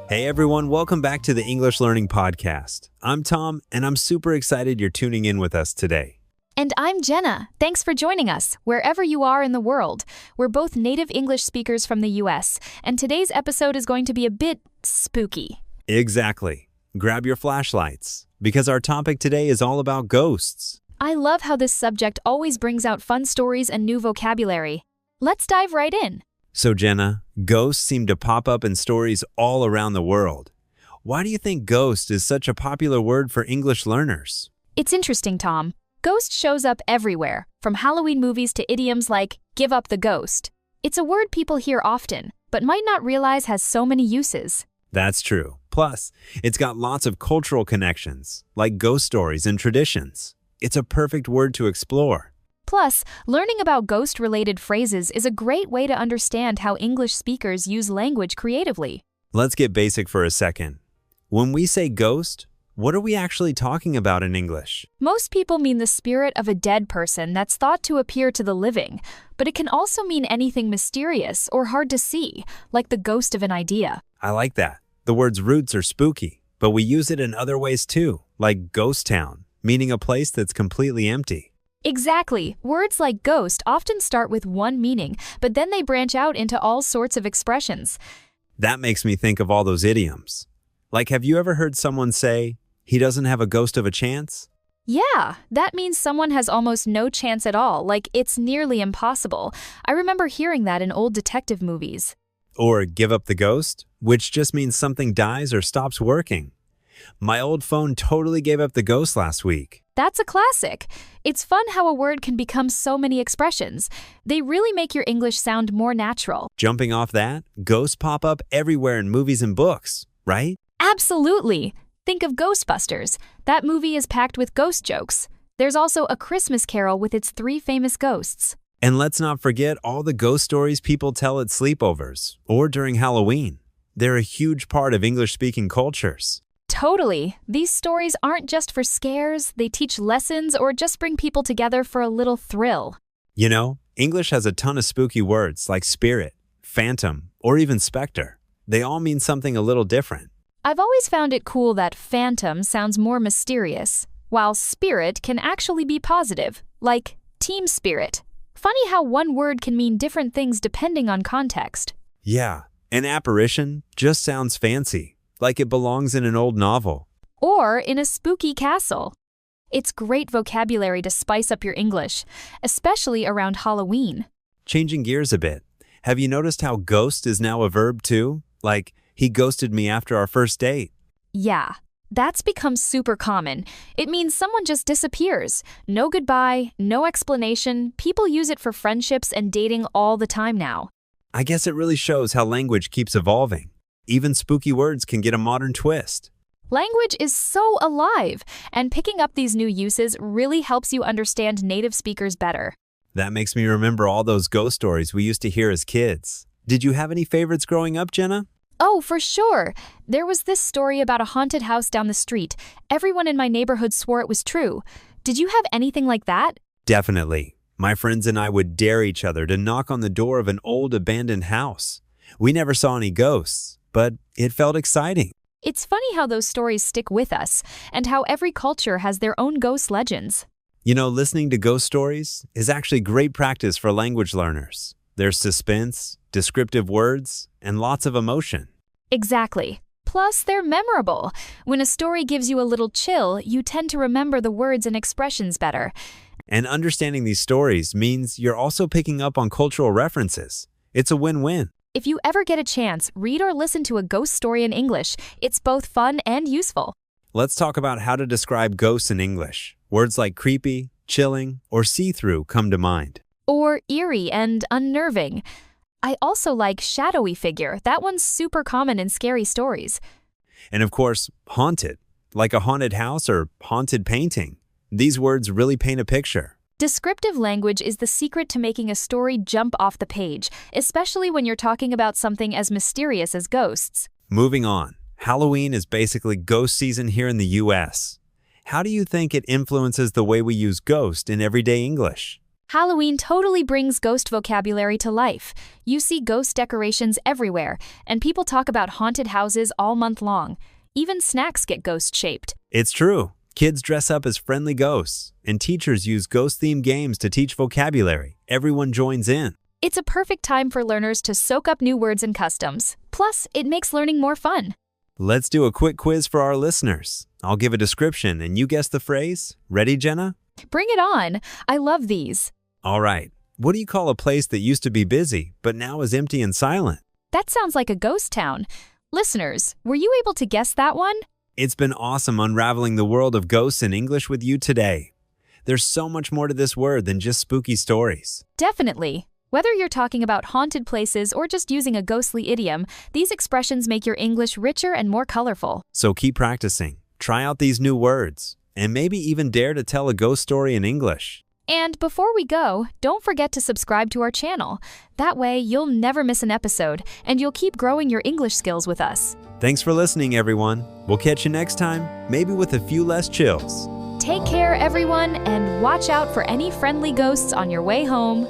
Hey everyone, welcome back to the English Learning Podcast. I'm Tom, and I'm super excited you're tuning in with us today. And I'm Jenna. Thanks for joining us, wherever you are in the world. We're both native English speakers from the US, and today's episode is going to be a bit spooky. Exactly. Grab your flashlights, because our topic today is all about ghosts. I love how this subject always brings out fun stories and new vocabulary. Let's dive right in. So Jenna, ghosts seem to pop up in stories all around the world. Why do you think ghost is such a popular word for English learners? It's interesting, Tom. Ghost shows up everywhere, from Halloween movies to idioms like, give up the ghost. It's a word people hear often, but might not realize has so many uses. That's true. Plus, it's got lots of cultural connections, like ghost stories and traditions. It's a perfect word to explore. Plus, learning about ghost-related phrases is a great way to understand how English speakers use language creatively. Let's get basic for a second. When we say ghost, what are we actually talking about in English? Most people mean the spirit of a dead person that's thought to appear to the living, but it can also mean anything mysterious or hard to see, like the ghost of an idea. I like that. The word's roots are spooky, but we use it in other ways too, like ghost town, meaning a place that's completely empty. Exactly. Words like ghost often start with one meaning, but then they branch out into all sorts of expressions. That makes me think of all those idioms. Like, have you ever heard someone say, he doesn't have a ghost of a chance? Yeah, that means someone has almost no chance at all, like it's nearly impossible. I remember hearing that in old detective movies. Or give up the ghost, which just means something dies or stops working. My old phone totally gave up the ghost last week. That's a classic. It's fun how a word can become so many expressions. They really make your English sound more natural. Jumping off that, ghosts pop up everywhere in movies and books, right? Absolutely. Think of Ghostbusters. That movie is packed with ghost jokes. There's also A Christmas Carol with its 3 famous ghosts. And let's not forget all the ghost stories people tell at sleepovers or during Halloween. They're a huge part of English-speaking cultures. Totally. These stories aren't just for scares, they teach lessons or just bring people together for a little thrill. You know, English has a ton of spooky words like spirit, phantom, or even specter. They all mean something a little different. I've always found it cool that phantom sounds more mysterious, while spirit can actually be positive, like team spirit. Funny how one word can mean different things depending on context. Yeah, an apparition just sounds fancy. Like it belongs in an old novel. Or in a spooky castle. It's great vocabulary to spice up your English, especially around Halloween. Changing gears a bit, have you noticed how ghost is now a verb too? Like, he ghosted me after our first date. Yeah, that's become super common. It means someone just disappears. No goodbye, no explanation. People use it for friendships and dating all the time now. I guess it really shows how language keeps evolving. Even spooky words can get a modern twist. Language is so alive, and picking up these new uses really helps you understand native speakers better. That makes me remember all those ghost stories we used to hear as kids. Did you have any favorites growing up, Jenna? Oh, for sure. There was this story about a haunted house down the street. Everyone in my neighborhood swore it was true. Did you have anything like that? Definitely. My friends and I would dare each other to knock on the door of an old abandoned house. We never saw any ghosts, but it felt exciting. It's funny how those stories stick with us, and how every culture has their own ghost legends. You know, listening to ghost stories is actually great practice for language learners. There's suspense, descriptive words, and lots of emotion. Exactly. Plus, they're memorable. When a story gives you a little chill, you tend to remember the words and expressions better. And understanding these stories means you're also picking up on cultural references. It's a win-win. If you ever get a chance, read or listen to a ghost story in English. It's both fun and useful. Let's talk about how to describe ghosts in English. Words like creepy, chilling, or see-through come to mind. Or eerie and unnerving. I also like shadowy figure. That one's super common in scary stories. And of course, haunted, like a haunted house or haunted painting. These words really paint a picture. Descriptive language is the secret to making a story jump off the page, especially when you're talking about something as mysterious as ghosts. Moving on, Halloween is basically ghost season here in the US. How do you think it influences the way we use ghost in everyday English? Halloween totally brings ghost vocabulary to life. You see ghost decorations everywhere, and people talk about haunted houses all month long. Even snacks get ghost-shaped. It's true. Kids dress up as friendly ghosts, and teachers use ghost-themed games to teach vocabulary. Everyone joins in. It's a perfect time for learners to soak up new words and customs. Plus, it makes learning more fun. Let's do a quick quiz for our listeners. I'll give a description and you guess the phrase. Ready, Jenna? Bring it on. I love these. All right. What do you call a place that used to be busy, but now is empty and silent? That sounds like a ghost town. Listeners, were you able to guess that one? It's been awesome unraveling the world of ghosts in English with you today. There's so much more to this word than just spooky stories. Definitely. Whether you're talking about haunted places or just using a ghostly idiom, these expressions make your English richer and more colorful. So keep practicing. Try out these new words, and maybe even dare to tell a ghost story in English. And before we go, don't forget to subscribe to our channel. That way, you'll never miss an episode, and you'll keep growing your English skills with us. Thanks for listening, everyone. We'll catch you next time, maybe with a few less chills. Take care, everyone, and watch out for any friendly ghosts on your way home.